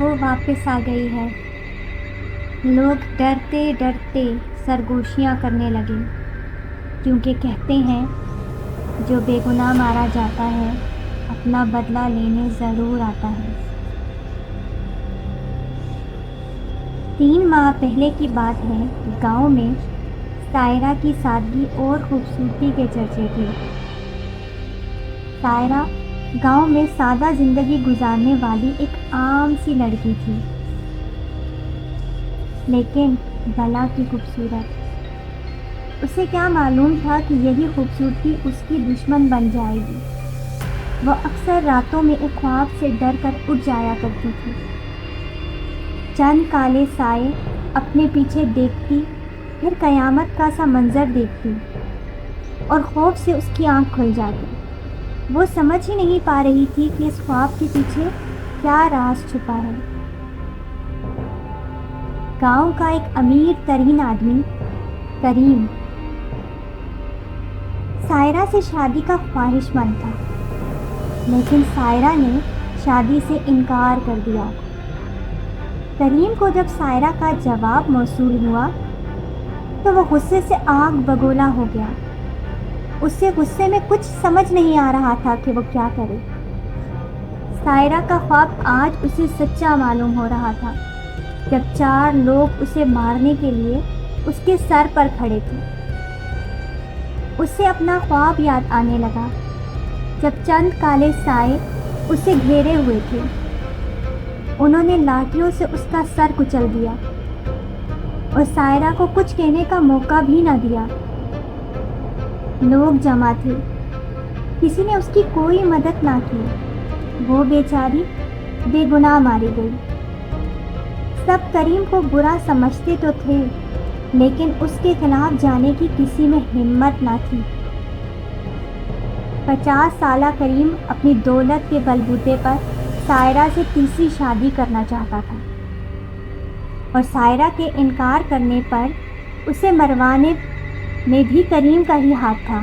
وہ واپس آ گئی ہے۔ لوگ ڈرتے ڈرتے سرگوشیاں کرنے لگے، کیونکہ کہتے ہیں جو بے گناہ مارا جاتا ہے اپنا بدلہ لینے ضرور آتا ہے۔ 3 ماہ پہلے کی بات ہے، گاؤں میں سائرہ کی سادگی اور خوبصورتی کے چرچے تھے۔ سائرہ گاؤں میں سادہ زندگی گزارنے والی ایک عام سی لڑکی تھی، لیکن بلا کی خوبصورت۔ اسے کیا معلوم تھا کہ یہی خوبصورتی اس کی دشمن بن جائے گی۔ وہ اکثر راتوں میں ایک خواب سے ڈر کر اٹھ جایا کرتی تھی۔ چند کالے سائے اپنے پیچھے دیکھتی، پھر قیامت کا سا منظر دیکھتی اور خوف سے اس کی آنکھ کھل جاتی۔ وہ سمجھ ہی نہیں پا رہی تھی کہ اس خواب کے پیچھے کیا راز چھپا ہے۔ گاؤں کا ایک امیر ترین آدمی کریم سائرہ سے شادی کا خواہش مند تھا، لیکن سائرہ نے شادی سے انکار کر دیا۔ کریم کو جب سائرہ کا جواب موصول ہوا تو وہ غصے سے آگ بگولا ہو گیا۔ اسے غصے میں کچھ سمجھ نہیں آ رہا تھا کہ وہ کیا کرے۔ سائرہ کا خواب آج اسے سچا معلوم ہو رہا تھا، جب 4 لوگ اسے مارنے کے لیے اس کے سر پر کھڑے تھے۔ اسے اپنا خواب یاد آنے لگا، جب چند کالے سائے اسے گھیرے ہوئے تھے۔ انہوں نے لاٹھیوں سے اس کا سر کچل دیا اور سائرہ کو کچھ کہنے کا موقع بھی نہ دیا۔ لوگ جمع تھے، کسی نے اس کی کوئی مدد نہ کی۔ وہ بیچاری بے گناہ ماری گئی۔ سب کریم کو برا سمجھتے تو تھے، لیکن اس کے خلاف جانے کی کسی میں ہمت نہ تھی۔ 50 سالہ کریم اپنی دولت کے بلبوتے پر سائرہ سے تیسری شادی کرنا چاہتا تھا، اور سائرہ کے انکار کرنے پر اسے مروانے میں بھی کریم کا ہی ہاتھ تھا،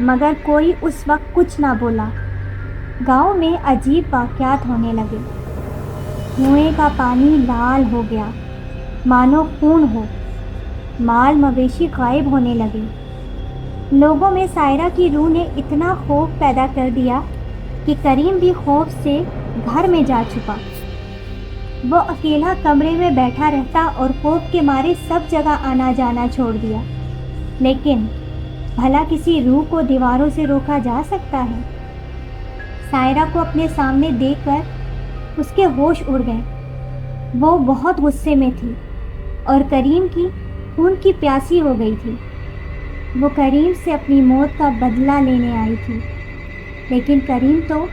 مگر کوئی اس وقت کچھ نہ بولا۔ گاؤں میں عجیب واقعات ہونے لگے۔ کنویں کا پانی لال ہو گیا، مانو خون ہو۔ مال مویشی غائب ہونے لگے۔ لوگوں میں سائرہ کی روح نے اتنا خوف پیدا کر دیا کہ کریم بھی خوف سے گھر میں جا چھپا۔ وہ اکیلا کمرے میں بیٹھا رہتا اور خوف کے مارے سب جگہ آنا جانا چھوڑ دیا۔ لیکن بھلا کسی روح کو دیواروں سے روکا جا سکتا ہے؟ سائرہ کو اپنے سامنے دیکھ کر اس کے ہوش اڑ گئے۔ وہ بہت غصے میں تھی اور کریم کی خون کی پیاسی ہو گئی تھی۔ وہ کریم سے اپنی موت کا بدلہ لینے آئی تھی، لیکن کریم تو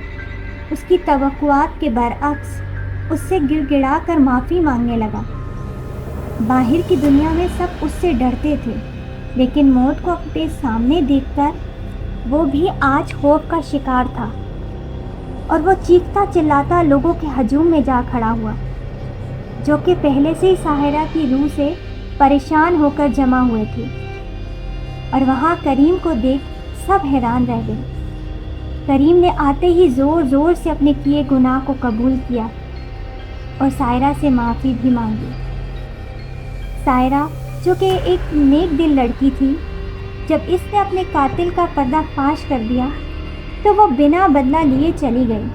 اس کی توقعات کے برعکس اس سے گڑ گڑا کر معافی مانگنے لگا۔ باہر کی دنیا میں سب اس سے ڈرتے تھے، لیکن موت کو اپنے سامنے دیکھ کر وہ بھی آج خوف کا شکار تھا، اور وہ چیختا چلاتا لوگوں کے ہجوم میں جا کھڑا ہوا، جو کہ پہلے سے ہی سائرہ کی روح سے پریشان ہو کر جمع ہوئے تھے۔ اور وہاں کریم کو دیکھ سب حیران رہ گئے۔ کریم نے آتے ہی زور زور سے اپنے کیے گناہ کو قبول کیا اور سائرہ سے معافی بھی مانگی۔ سائرہ، جو کہ ایک نیک دل لڑکی تھی، جب اس نے اپنے قاتل کا پردہ فاش کر دیا تو وہ بنا بدلہ لیے چلی گئی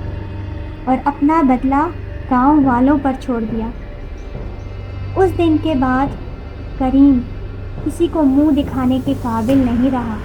اور اپنا بدلہ گاؤں والوں پر چھوڑ دیا۔ اس دن کے بعد کریم کسی کو منہ دکھانے کے قابل نہیں رہا۔